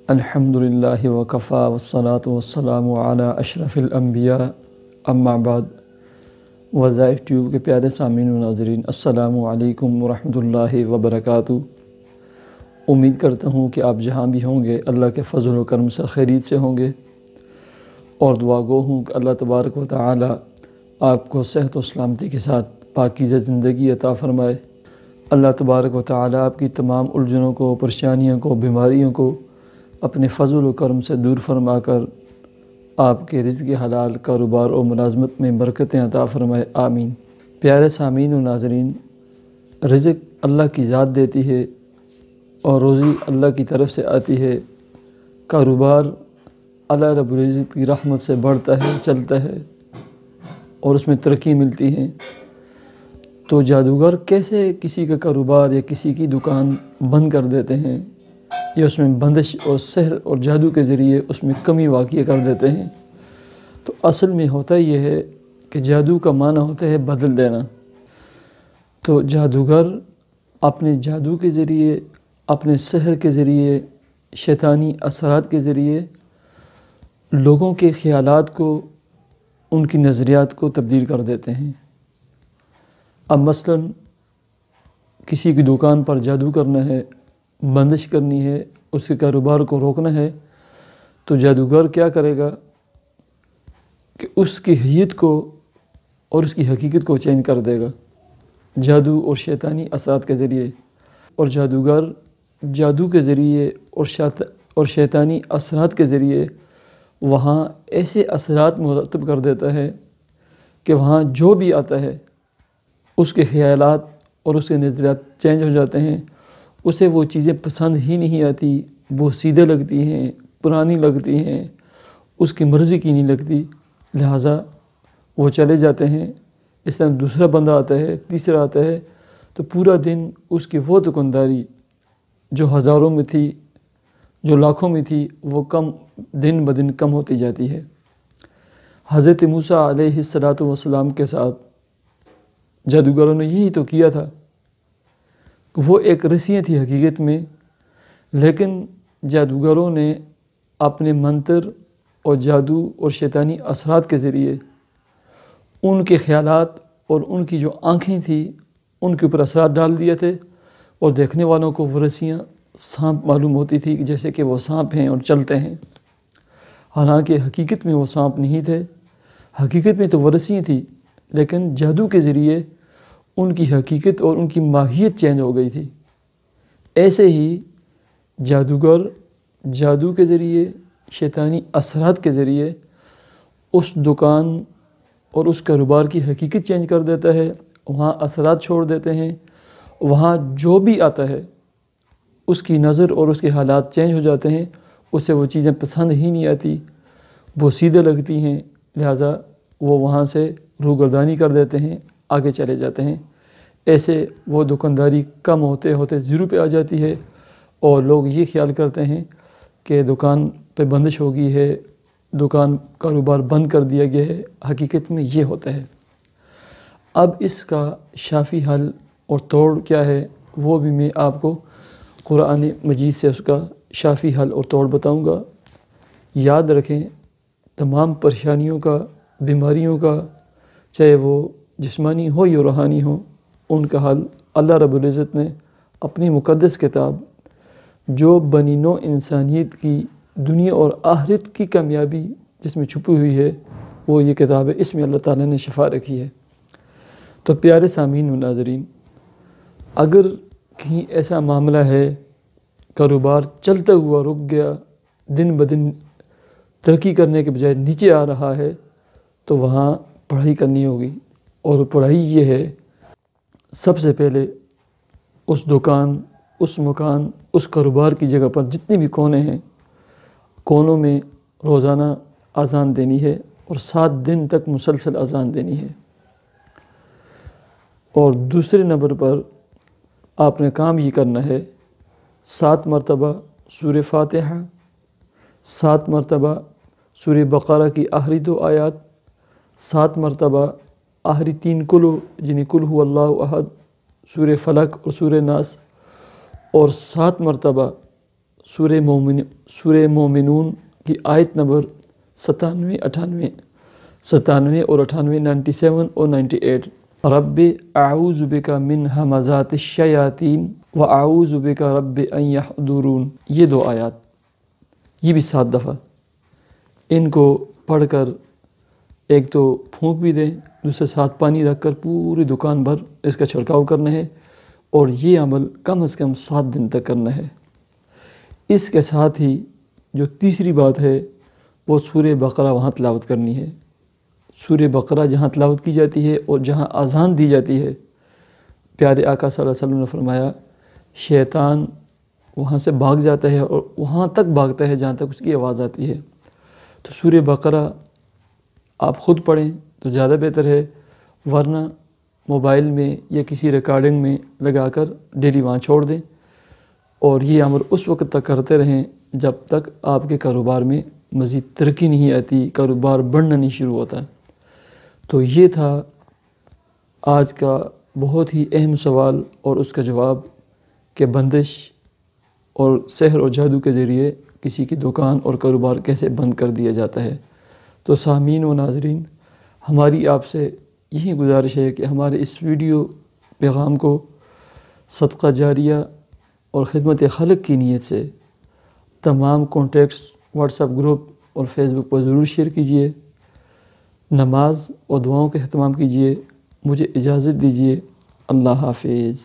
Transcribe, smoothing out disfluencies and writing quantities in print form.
الحمدللہ وکفا والصلاۃ والسلام علی اشرف الانبیاء اما بعد۔ وظائف ٹیوب کے پیارے سامعین و ناظرین، السلام علیکم ورحمۃ اللہ وبرکاتہ۔ امید کرتا ہوں کہ آپ جہاں بھی ہوں گے اللہ کے فضل و کرم سے خیریت سے ہوں گے، اور دعا گو ہوں کہ اللہ تبارک و تعالی آپ کو صحت و سلامتی کے ساتھ پاکیزہ زندگی عطا فرمائے۔ اللہ تبارک و تعالی آپ کی تمام الجھنوں کو، پریشانیوں کو، بیماریوں کو اپنے فضل و کرم سے دور فرما کر آپ کے رزق حلال، کاروبار اور ملازمت میں برکتیں عطا فرمائے، آمین۔ پیارے سامعین و ناظرین، رزق اللہ کی ذات دیتی ہے اور روزی اللہ کی طرف سے آتی ہے۔ کاروبار اللہ رب العزت کی رحمت سے بڑھتا ہے، چلتا ہے اور اس میں ترقی ملتی ہے۔ تو جادوگر کیسے کسی کا کاروبار یا کسی کی دکان بند کر دیتے ہیں، یا اس میں بندش اور سحر اور جادو کے ذریعے اس میں کمی واقع کر دیتے ہیں؟ تو اصل میں ہوتا یہ ہے کہ جادو کا معنی ہوتا ہے بدل دینا۔ تو جادوگر اپنے جادو کے ذریعے، اپنے سحر کے ذریعے، شیطانی اثرات کے ذریعے لوگوں کے خیالات کو، ان کی نظریات کو تبدیل کر دیتے ہیں۔ اب مثلاً کسی کی دکان پر جادو کرنا ہے، بندش کرنی ہے، اس کے کاروبار کو روکنا ہے، تو جادوگر کیا کرے گا کہ اس کی حیت کو اور اس کی حقیقت کو چینج کر دے گا جادو اور شیطانی اثرات کے ذریعے۔ اور جادوگر جادو کے ذریعے اور شیطانی اثرات کے ذریعے وہاں ایسے اثرات مرتب کر دیتا ہے کہ وہاں جو بھی آتا ہے اس کے خیالات اور اس کے نظریات چینج ہو جاتے ہیں۔ اسے وہ چیزیں پسند ہی نہیں آتی، وہ سیدھے لگتی ہیں، پرانی لگتی ہیں، اس کی مرضی کی نہیں لگتی، لہٰذا وہ چلے جاتے ہیں۔ اس طرح دوسرا بندہ آتا ہے، تیسرا آتا ہے، تو پورا دن اس کی وہ دکانداری جو ہزاروں میں تھی، جو لاکھوں میں تھی، وہ دن بدن کم ہوتی جاتی ہے۔ حضرت موسیٰ علیہ السلام کے ساتھ جادوگروں نے یہی تو کیا تھا۔ وہ ایک رسیاں تھی حقیقت میں، لیکن جادوگروں نے اپنے منتر اور جادو اور شیطانی اثرات کے ذریعے ان کے خیالات اور ان کی جو آنکھیں تھیں ان کے اوپر اثرات ڈال دیے تھے، اور دیکھنے والوں کو وہ رسیاں سانپ معلوم ہوتی تھی، جیسے کہ وہ سانپ ہیں اور چلتے ہیں، حالانکہ حقیقت میں وہ سانپ نہیں تھے۔ حقیقت میں تو وہ رسیاں تھیں، لیکن جادو کے ذریعے ان کی حقیقت اور ان کی ماہیت چینج ہو گئی تھی۔ ایسے ہی جادوگر جادو کے ذریعے، شیطانی اثرات کے ذریعے اس دکان اور اس کاروبار کی حقیقت چینج کر دیتا ہے، وہاں اثرات چھوڑ دیتے ہیں، وہاں جو بھی آتا ہے اس کی نظر اور اس کے حالات چینج ہو جاتے ہیں، اسے وہ چیزیں پسند ہی نہیں آتی، وہ سیدھے لگتی ہیں، لہٰذا وہ وہاں سے روگردانی کر دیتے ہیں، آگے چلے جاتے ہیں۔ ایسے وہ دکانداری کم ہوتے ہوتے زیرو پہ آ جاتی ہے، اور لوگ یہ خیال کرتے ہیں کہ دکان پہ بندش ہو گئی ہے، دکان کاروبار بند کر دیا گیا ہے۔ حقیقت میں یہ ہوتا ہے۔ اب اس کا شافی حل اور توڑ کیا ہے، وہ بھی میں آپ کو قرآن مجید سے اس کا شافی حل اور توڑ بتاؤں گا۔ یاد رکھیں، تمام پریشانیوں کا، بیماریوں کا، چاہے وہ جسمانی ہو یا روحانی ہو، ان کا حل اللہ رب العزت نے اپنی مقدس کتاب، جو بنی نوع انسانیت کی دنیا اور آخرت کی کامیابی جس میں چھپی ہوئی ہے، وہ یہ کتاب ہے، اس میں اللہ تعالیٰ نے شفا رکھی ہے۔ تو پیارے سامعین و ناظرین، اگر کہیں ایسا معاملہ ہے، کاروبار چلتا ہوا رک گیا، دن بدن ترقی کرنے کے بجائے نیچے آ رہا ہے، تو وہاں پڑھائی کرنی ہوگی۔ اور پڑھائی یہ ہے، سب سے پہلے اس دکان، اس مکان، اس کاروبار کی جگہ پر جتنی بھی کونے ہیں، کونوں میں روزانہ اذان دینی ہے، اور 7 دن تک مسلسل اذان دینی ہے۔ اور دوسرے نمبر پر آپ نے کام یہ کرنا ہے، 7 مرتبہ سورہ فاتحہ، 7 مرتبہ سورہ بقرہ کی آخری 2 آیات، 7 مرتبہ آخری 3 کلو یعنی قل هو اللہ احد، سورہ فلق اور سورہ ناس، اور 7 مرتبہ سورہ مومنون کی آیت نمبر 97 اور 98 97 اور 98 رب اعوذ بک من ہمزات الشیاطین و اعوذ بک رب ان یحضرون، یہ 2 آیات، یہ بھی 7 دفعہ ان کو پڑھ کر ایک تو پھونک بھی دیں، دوسرے ساتھ پانی رکھ کر پوری دکان بھر اس کا چھڑکاؤ کرنا ہے، اور یہ عمل کم از کم 7 دن تک کرنا ہے۔ اس کے ساتھ ہی جو تیسری بات ہے وہ سورہ بقرہ وہاں تلاوت کرنی ہے۔ سورہ بقرہ جہاں تلاوت کی جاتی ہے اور جہاں اذان دی جاتی ہے، پیارے آقا صلی اللہ علیہ وسلم نے فرمایا شیطان وہاں سے بھاگ جاتا ہے اور وہاں تک بھاگتا ہے جہاں تک اس کی آواز آتی ہے۔ تو سورہ بقرہ آپ خود پڑھیں تو زیادہ بہتر ہے، ورنہ موبائل میں یا کسی ریکارڈنگ میں لگا کر ڈیلی وہاں چھوڑ دیں، اور یہ عمل اس وقت تک کرتے رہیں جب تک آپ کے کاروبار میں مزید ترقی نہیں آتی، کاروبار بڑھنا نہیں شروع ہوتا۔ تو یہ تھا آج کا بہت ہی اہم سوال اور اس کا جواب کہ بندش اور سحر اور جادو کے ذریعے کسی کی دکان اور کاروبار کیسے بند کر دیا جاتا ہے۔ تو سامعین و ناظرین، ہماری آپ سے یہی گزارش ہے کہ ہمارے اس ویڈیو پیغام کو صدقہ جاریہ اور خدمت خلق کی نیت سے تمام کانٹیکٹس، واٹس ایپ گروپ اور فیس بک پر ضرور شیئر کیجیے۔ نماز اور دعاؤں کے اہتمام کیجیے۔ مجھے اجازت دیجیے۔ اللہ حافظ۔